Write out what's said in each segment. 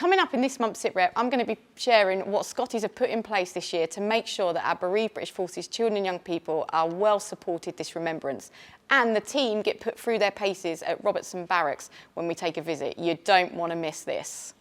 Coming up in this month's SitRep, I'm going to be sharing what Scotties have put in place this year to make sure that our bereaved British Forces children and young people are well supported this remembrance, and the team get put through their paces at Remembrance Barracks when we take a visit. You don't want to miss this.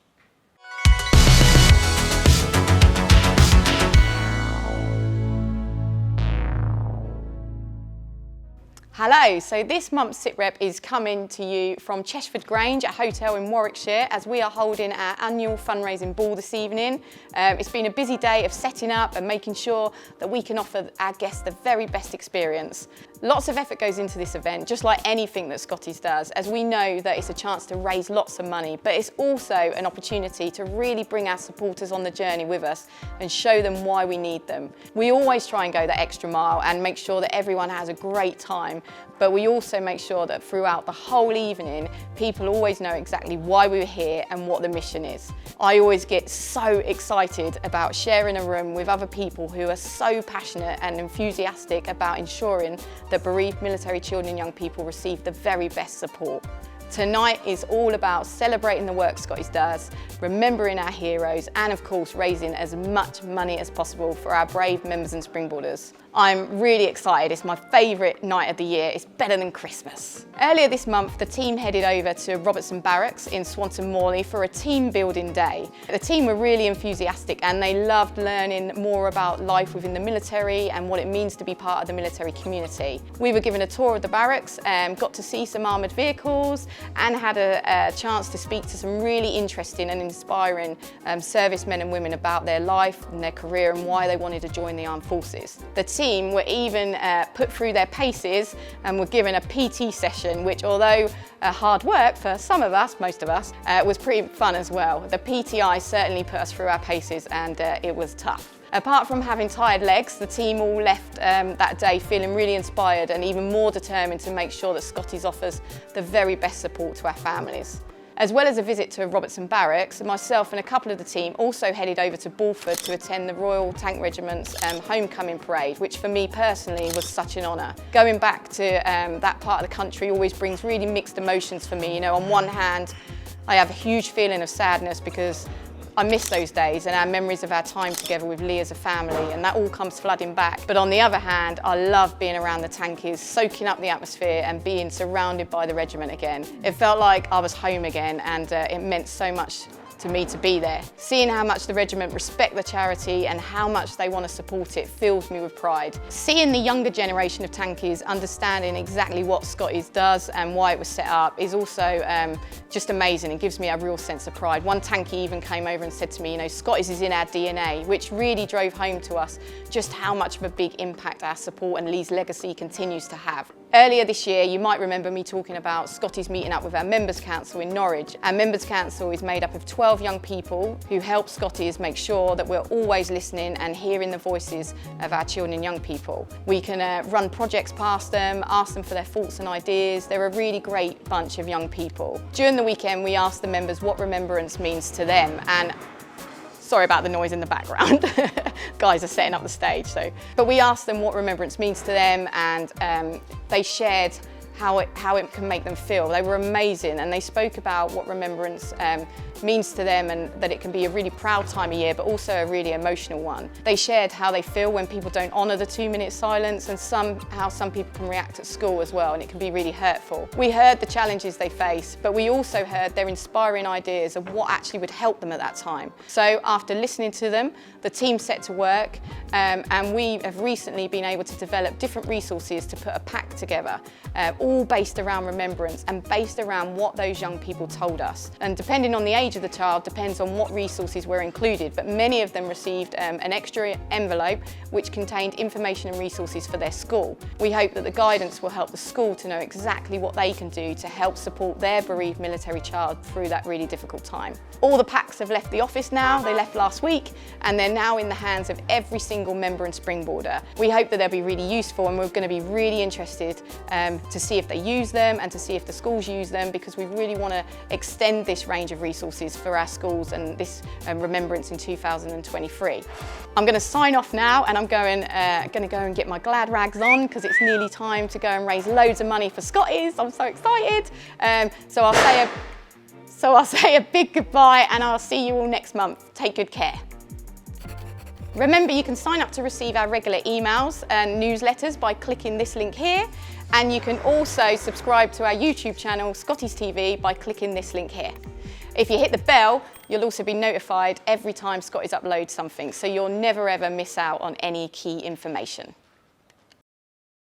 Hello, so this month's SitRep is coming to you from Cheshford Grange, a hotel in Warwickshire, as we are holding our annual fundraising ball this evening. It's been a busy day of setting up and making sure that we can offer our guests the very best experience. Lots of effort goes into this event, just like anything that Scotties does, as we know that it's a chance to raise lots of money, but it's also an opportunity to really bring our supporters on the journey with us and show them why we need them. We always try and go that extra mile and make sure that everyone has a great time, but we also make sure that throughout the whole evening, people always know exactly why we're here and what the mission is. I always get so excited about sharing a room with other people who are so passionate and enthusiastic about ensuring that bereaved military children and young people receive the very best support. Tonight is all about celebrating the work Scotties does, remembering our heroes, and of course raising as much money as possible for our brave members and springboarders. I'm really excited. It's my favourite night of the year. It's better than Christmas. Earlier this month, the team headed over to Remembrance Barracks in Swanton Morley for a team building day. The team were really enthusiastic and they loved learning more about life within the military and what it means to be part of the military community. We were given a tour of the barracks, got to see some armoured vehicles, and had a chance to speak to some really interesting and inspiring servicemen and women about their life and their career and why they wanted to join the armed forces. The team were even put through their paces and were given a PT session, which, although hard work for some of us, most of us, was pretty fun as well. The PTI certainly put us through our paces and it was tough. Apart from having tired legs, the team all left that day feeling really inspired and even more determined to make sure that Scotties offers the very best support to our families. As well as a visit to Remembrance Barracks, myself and a couple of the team also headed over to Bulford to attend the Royal Tank Regiment's homecoming parade, which for me personally was such an honour. Going back to that part of the country always brings really mixed emotions for me. You know, on one hand, I have a huge feeling of sadness because I miss those days and our memories of our time together with Lee as a family, and that all comes flooding back. But on the other hand, I love being around the tankies, soaking up the atmosphere and being surrounded by the regiment again. It felt like I was home again, and it meant so much to me to be there. Seeing how much the regiment respect the charity and how much they want to support it fills me with pride. Seeing the younger generation of tankies understanding exactly what Scotties does and why it was set up is also just amazing. It gives me a real sense of pride. One tankie even came over and said to me, you know, Scotties is in our DNA, which really drove home to us just how much of a big impact our support and Lee's legacy continues to have. Earlier this year, you might remember me talking about Scotties meeting up with our Members Council in Norwich. Our Members Council is made up of 12 young people who help Scotties make sure that we're always listening and hearing the voices of our children and young people. We can run projects past them, ask them for their thoughts and ideas. They're a really great bunch of young people. During the weekend, we asked the members what remembrance means to them, and sorry about the noise in the background. Guys are setting up the stage. But we asked them what remembrance means to them, and they shared how it can make them feel. They were amazing, and they spoke about what remembrance means to them, and that it can be a really proud time of year, but also a really emotional one. They shared how they feel when people don't honour the 2-minute silence, and how some people can react at school as well, and it can be really hurtful. We heard the challenges they face, but we also heard their inspiring ideas of what actually would help them at that time. So after listening to them, the team set to work, and we have recently been able to develop different resources to put a pack together, all based around remembrance and based around what those young people told us. And depending on the age of the child depends on what resources were included, but many of them received an extra envelope which contained information and resources for their school. We hope that the guidance will help the school to know exactly what they can do to help support their bereaved military child through that really difficult time. All the packs have left the office now. They left last week, and they're now in the hands of every single member and springboarder. We hope that they'll be really useful, and we're going to be really interested to see if they use them and to see if the schools use them, because we really want to extend this range of resources for our schools and this remembrance in 2023. I'm going to sign off now, and I'm going to go and get my glad rags on because it's nearly time to go and raise loads of money for Scotties. I'm so excited. So I'll So I'll say a big goodbye and I'll see you all next month. Take good care. Remember, you can sign up to receive our regular emails and newsletters by clicking this link here. And you can also subscribe to our YouTube channel, Scotty's TV, by clicking this link here. If you hit the bell, you'll also be notified every time Scotty's uploads something, so you'll never ever miss out on any key information.